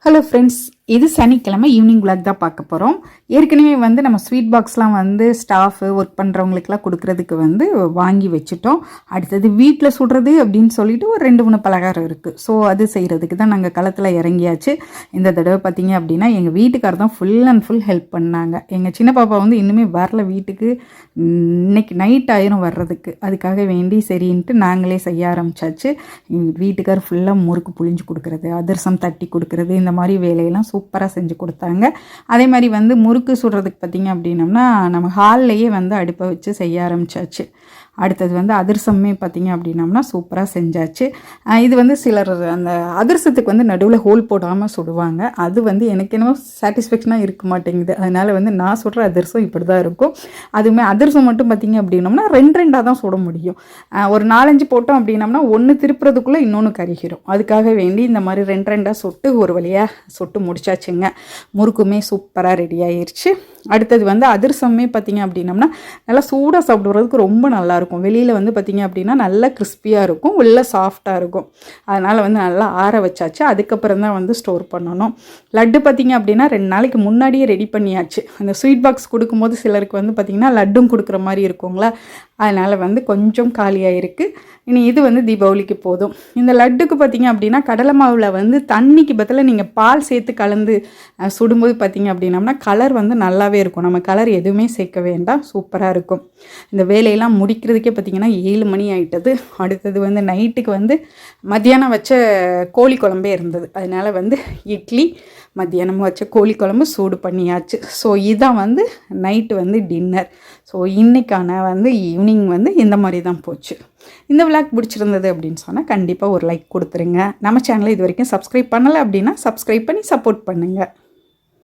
Hello friends, இது சனிக்கிழமை evening vlog தான் பார்க்க போகிறோம். ஏற்கனவே நம்ம ஸ்வீட் பாக்ஸ்லாம் ஸ்டாஃபு ஒர்க் பண்ணுறவங்களுக்குலாம் கொடுக்குறதுக்கு வாங்கி வச்சுட்டோம். அடுத்தது வீட்டில் சுடுறது அப்படின்னு சொல்லிட்டு ஒரு 2-3 பலகாரம் இருக்குது. ஸோ அது செய்கிறதுக்கு தான் நாங்கள் களத்தில் இறங்கியாச்சு. இந்த தடவை பார்த்திங்க அப்படின்னா எங்கள் வீட்டுக்காரர் தான் ஃபுல் அண்ட் ஃபுல் ஹெல்ப் பண்ணாங்க. எங்கள் சின்ன பாப்பா இன்னுமே வரல வீட்டுக்கு. இன்னைக்கு நைட் ஆயிரும் வர்றதுக்கு. அதுக்காக வேண்டி சரின்ட்டு நாங்களே செய்ய ஆரம்பித்தாச்சு. எங்கள் வீட்டுக்கார் ஃபுல்லாக முறுக்கு புழிஞ்சு கொடுக்குறது, அதிரசம் தட்டி கொடுக்குறது, இந்த மாதிரி வேலையெல்லாம் சூப்பராக செஞ்சு கொடுத்தாங்க. அதே மாதிரி முறுக்கு சுடுறதுக்கு பார்த்திங்க அப்படின்னம்னா நம்ம ஹால்லையே அடுப்பை வச்சு செய்ய ஆரம்பித்தாச்சு. அடுத்தது அதிரசமே பார்த்திங்க அப்படின்னம்னா சூப்பராக செஞ்சாச்சு. இது சிலர் அந்த அதிரசத்துக்கு நடுவில் ஹோல் போடாமல் சுடுவாங்க. அது எனக்கு என்னவோ சாட்டிஸ்ஃபேக்ஷனாக இருக்க மாட்டேங்குது. அதனால் நான் சுடுற அதிரசம் இப்படி தான் இருக்கும். அதுவுமே அதிரசம் மட்டும் பார்த்திங்க அப்படின்னம்னா 2 தான் சுட முடியும். ஒரு 4-5 போட்டோம் அப்படின்னம்னா ஒன்று திருப்புறதுக்குள்ளே இன்னொன்று கருகிரும். அதுக்காக வேண்டி இந்த மாதிரி 2 சுட்டு ஒரு வழியாக சுட்டு முடிச்சாச்சுங்க. முறுக்குமே சூப்பராக ரெடி ஆயிடுச்சு. அடுத்தது அதிரசமே பார்த்திங்க அப்படின்னம்னா நல்லா சூடாக சாப்பிடுறதுக்கு ரொம்ப நல்லாயிருக்கும். வெளியில் பார்த்திங்க அப்படின்னா நல்லா கிறிஸ்பியாக இருக்கும், உள்ள சாஃப்டாக இருக்கும். அதனால் நல்லா ஆற வச்சாச்சு. அதுக்கப்புறம் தான் ஸ்டோர் பண்ணணும். லட்டு பார்த்திங்க அப்படின்னா 2 நாளைக்கு முன்னாடியே ரெடி பண்ணியாச்சு. அந்த ஸ்வீட் பாக்ஸ் கொடுக்கும்போது சிலருக்கு பார்த்திங்கன்னா லட்டும் கொடுக்குற மாதிரி இருக்குங்களா. அதனால் கொஞ்சம் காலியாக இருக்குது. இனி இது தீபாவளிக்கு போதும். இந்த லட்டுக்கு பார்த்திங்க அப்படின்னா கடலை மாவில் தண்ணிக்கு பதிலாக நீங்கள் பால் சேர்த்து கலந்து சுடும்போது பார்த்திங்க அப்படின்னம்னா கலர் நல்லாவே இருக்கும். நம்ம கலர் எதுவுமே சேர்க்க வேண்டாம், சூப்பராக இருக்கும். இந்த வேலையெல்லாம் முடிக்கிறதுக்கே பார்த்திங்கன்னா 7 மணி ஆகிட்டது. அடுத்தது நைட்டுக்கு மத்தியானம் வச்ச கோழி குழம்பே இருந்தது. அதனால் இட்லி, மத்தியானம் வச்ச கோழி குழம்பு சூடு பண்ணியாச்சு. ஸோ இதான் நைட்டு டின்னர். ஸோ இன்றைக்கான ஈவினிங் இந்த மாதிரி தான் போச்சு. இந்த விளாக் பிடிச்சிருந்தது அப்படின்னு சொன்னால் கண்டிப்பாக ஒரு லைக் கொடுத்துருங்க. நம்ம சேனலை இது வரைக்கும் சப்ஸ்கிரைப் பண்ணலை அப்படின்னா சப்ஸ்கிரைப் பண்ணி சப்போர்ட் பண்ணுங்கள்.